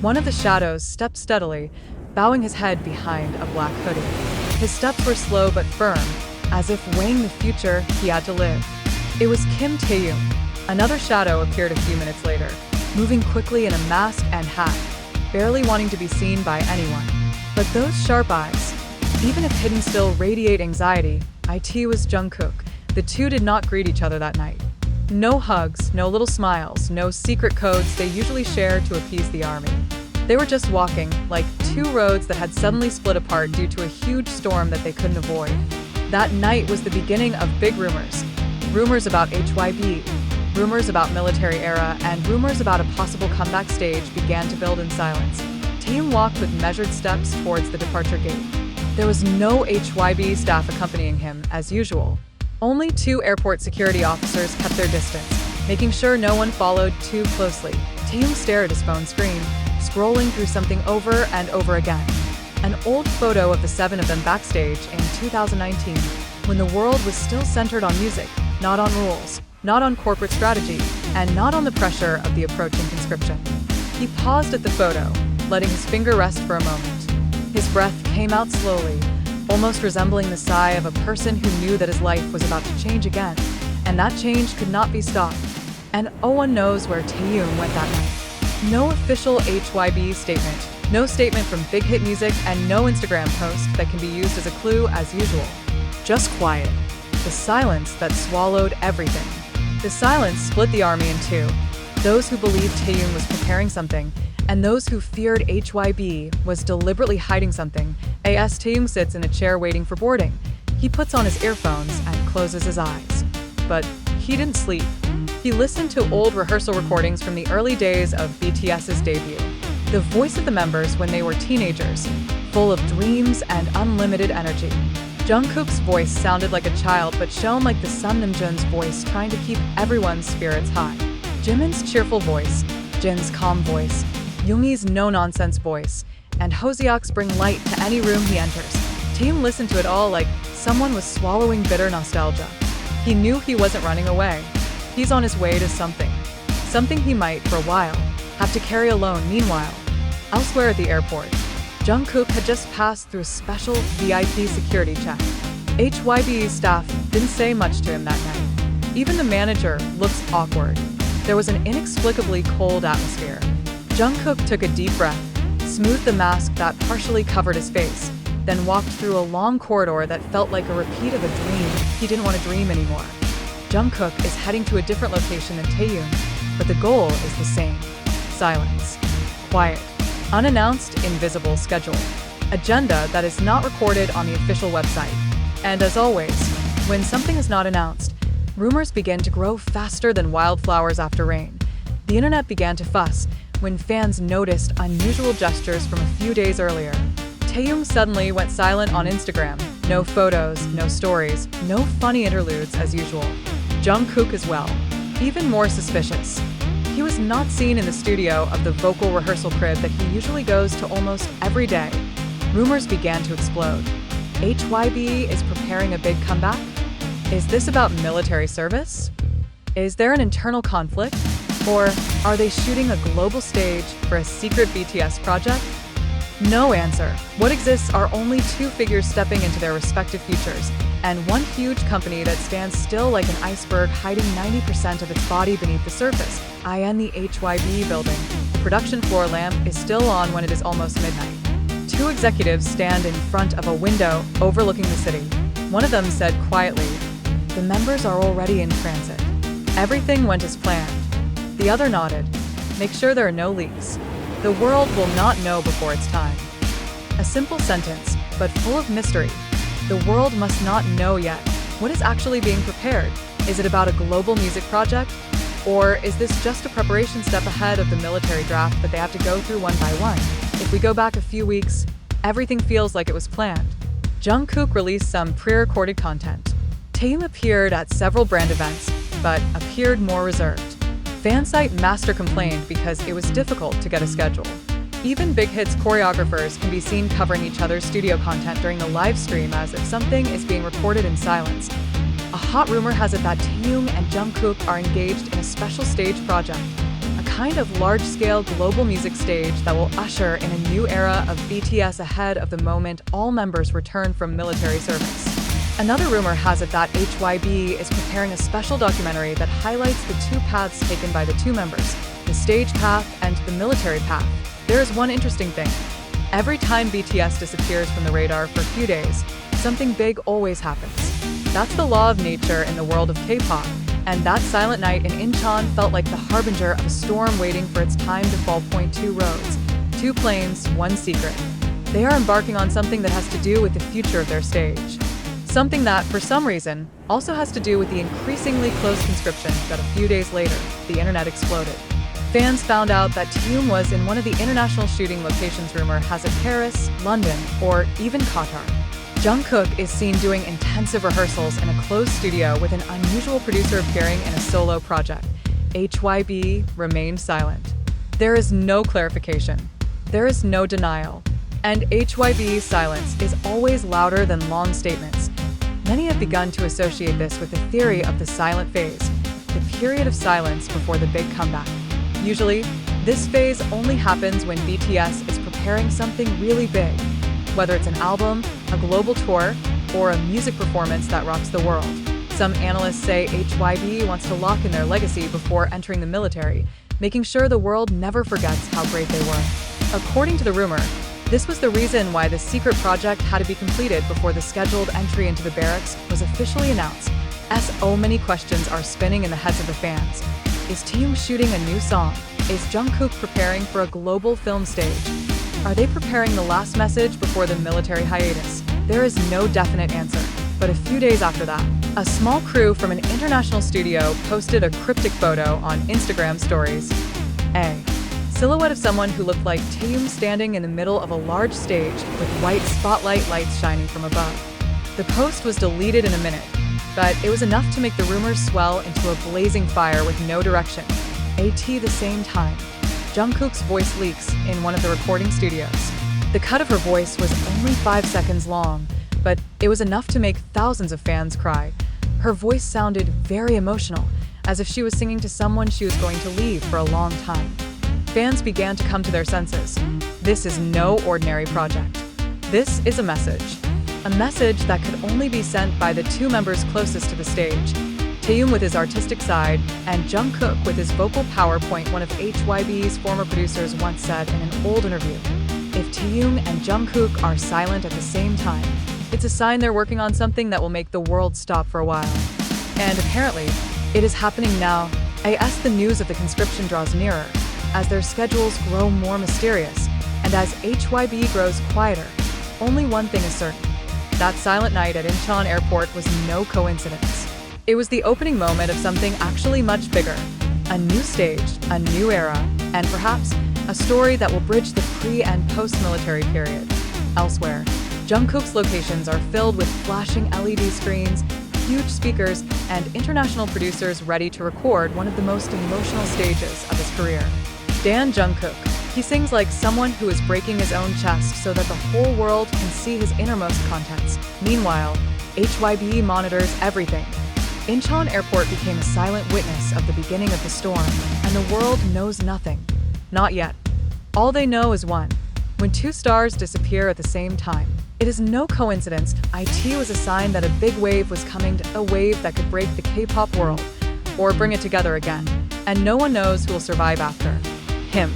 One of the shadows stepped steadily, bowing his head behind a black hoodie. His steps were slow but firm, as if weighing the future he had to live. It was KimTaehyung. Another shadow appeared a few minutes later, moving quickly in a mask and hat, barely wanting to be seen by anyone. But those sharp eyes, even if hidden, still radiate anxiety. It was Jungkook. The two did not greet each other that night. No hugs, no little smiles, no secret codes they usually share to appease the army. They were just walking, like two roads that had suddenly split apart due to a huge storm that they couldn't avoid. That night was the beginning of big rumors. Rumors about HYBE, rumors about military era, and rumors about a possible comeback stage began to build in silence. Taehyung walked with measured steps towards the departure gate. There was no HYBE staff accompanying him, as usual. Only two airport security officers kept their distance, making sure no one followed too closely. Taehyung stared at his phone screen, scrolling through something over and over again. An old photo of the seven of them backstage in 2019, when the world was still centered on music, not on rules, not on corporate strategy, and not on the pressure of the approaching conscription. He paused at the photo, letting his finger rest for a moment. His breath came out slowly, almost resembling the sigh of a person who knew that his life was about to change again, and that change could not be stopped. And no one knows where Taehyung went that night. No official HYBE statement, no statement from Big Hit Music, and no Instagram post that can be used as a clue as usual. Just quiet. The silence that swallowed everything. The silence split the army in two. Those who believed Taehyung was preparing something, and those who feared HYBE was deliberately hiding something. As Taehyung sits in a chair waiting for boarding. He puts on his earphones and closes his eyes. But he didn't sleep. He listened to old rehearsal recordings from the early days of BTS's debut. The voice of the members when they were teenagers, full of dreams and unlimited energy. Jungkook's voice sounded like a child but shone like the sun. Namjoon's voice trying to keep everyone's spirits high. Jimin's cheerful voice, Jin's calm voice, Yoongi's no-nonsense voice, and Hoseok's bring light to any room he enters. Taehyung listened to it all like someone was swallowing bitter nostalgia. He knew he wasn't running away. He's on his way to something. Something he might, for a while, have to carry alone. Meanwhile, elsewhere at the airport, Jungkook had just passed through a special VIP security check. HYBE's staff didn't say much to him that night. Even the manager looks awkward. There was an inexplicably cold atmosphere. Jungkook took a deep breath, smoothed the mask that partially covered his face, then walked through a long corridor that felt like a repeat of a dream he didn't want to dream anymore. Jungkook is heading to a different location than Taehyung, but the goal is the same. Silence. Quiet. Unannounced, invisible schedule. Agenda that is not recorded on the official website. And as always, when something is not announced, rumors begin to grow faster than wildflowers after rain. The internet began to fuss when fans noticed unusual gestures from a few days earlier. Taehyung suddenly went silent on Instagram. No photos, no stories, no funny interludes as usual. Jungkook as well. Even more suspicious. He was not seen in the studio of the vocal rehearsal crib that he usually goes to almost every day. Rumors began to explode. HYBE is preparing a big comeback? Is this about military service? Is there an internal conflict? Or are they shooting a global stage for a secret BTS project? No answer. What exists are only two figures stepping into their respective futures, and one huge company that stands still like an iceberg hiding 90% of its body beneath the surface. In the HYBE building, the production floor lamp is still on when it is almost midnight. Two executives stand in front of a window overlooking the city. One of them said quietly, "The members are already in transit. Everything went as planned." The other nodded, "Make sure there are no leaks. The world will not know before it's time." A simple sentence, but full of mystery. The world must not know yet. What is actually being prepared? Is it about a global music project? Or is this just a preparation step ahead of the military draft that they have to go through one by one? If we go back a few weeks, everything feels like it was planned. Jungkook released some pre-recorded content. Taehyung appeared at several brand events, but appeared more reserved. Fansite Master complained because it was difficult to get a schedule. Even Big Hit's choreographers can be seen covering each other's studio content during the live stream as if something is being reported in silence. A hot rumor has it that Taehyung and Jungkook are engaged in a special stage project, a kind of large-scale global music stage that will usher in a new era of BTS ahead of the moment all members return from military service. Another rumor has it that HYBE is preparing a special documentary that highlights the two paths taken by the two members, the stage path and the military path. There is one interesting thing. Every time BTS disappears from the radar for a few days, something big always happens. That's the law of nature in the world of K-pop, and that silent night in Incheon felt like the harbinger of a storm waiting for its time to fall. Point two roads, two planes, one secret. They are embarking on something that has to do with the future of their stage. Something that, for some reason, also has to do with the increasingly close conscription that a few days later, the internet exploded. Fans found out that Taehyung was in one of the international shooting locations rumor has it Paris, London, or even Qatar. Jungkook is seen doing intensive rehearsals in a closed studio with an unusual producer appearing in a solo project. HYBE remained silent. There is no clarification. There is no denial. And HYBE's silence is always louder than long statements. Many have begun to associate this with the theory of the silent phase, the period of silence before the big comeback. Usually, this phase only happens when BTS is preparing something really big, whether it's an album, a global tour, or a music performance that rocks the world. Some analysts say HYBE wants to lock in their legacy before entering the military, making sure the world never forgets how great they were. According to the rumor, this was the reason why the secret project had to be completed before the scheduled entry into the barracks was officially announced. As so many questions are spinning in the heads of the fans. Is Taehyung shooting a new song? Is Jungkook preparing for a global film stage? Are they preparing the last message before the military hiatus? There is no definite answer. But a few days after that, a small crew from an international studio posted a cryptic photo on Instagram stories. A silhouette of someone who looked like Taehyung standing in the middle of a large stage with white spotlight lights shining from above. The post was deleted in a minute, but it was enough to make the rumors swell into a blazing fire with no direction. At the same time, Jungkook's voice leaks in one of the recording studios. The cut of her voice was only 5 seconds long, but it was enough to make thousands of fans cry. Her voice sounded very emotional, as if she was singing to someone she was going to leave for a long time. Fans began to come to their senses. This is no ordinary project. This is a message that could only be sent by the two members closest to the stage, Taehyung with his artistic side, and Jungkook with his vocal power. One of HYBE's former producers once said in an old interview, if Taehyung and Jungkook are silent at the same time, it's a sign they're working on something that will make the world stop for a while. And apparently, it is happening now. As the news of the conscription draws nearer, as their schedules grow more mysterious, and as HYBE grows quieter, only one thing is certain. That silent night at Incheon Airport was no coincidence. It was the opening moment of something actually much bigger. A new stage, a new era, and perhaps a story that will bridge the pre- and post-military period. Elsewhere, Jungkook's locations are filled with flashing LED screens, huge speakers, and international producers ready to record one of the most emotional stages of his career. Dan Jungkook. He sings like someone who is breaking his own chest so that the whole world can see his innermost contents. Meanwhile, HYBE monitors everything. Incheon Airport became a silent witness of the beginning of the storm, and the world knows nothing. Not yet. All they know is one. When two stars disappear at the same time, it is no coincidence. IT was a sign that a big wave was coming, a wave that could break the K-pop world, or bring it together again. And no one knows who will survive after him.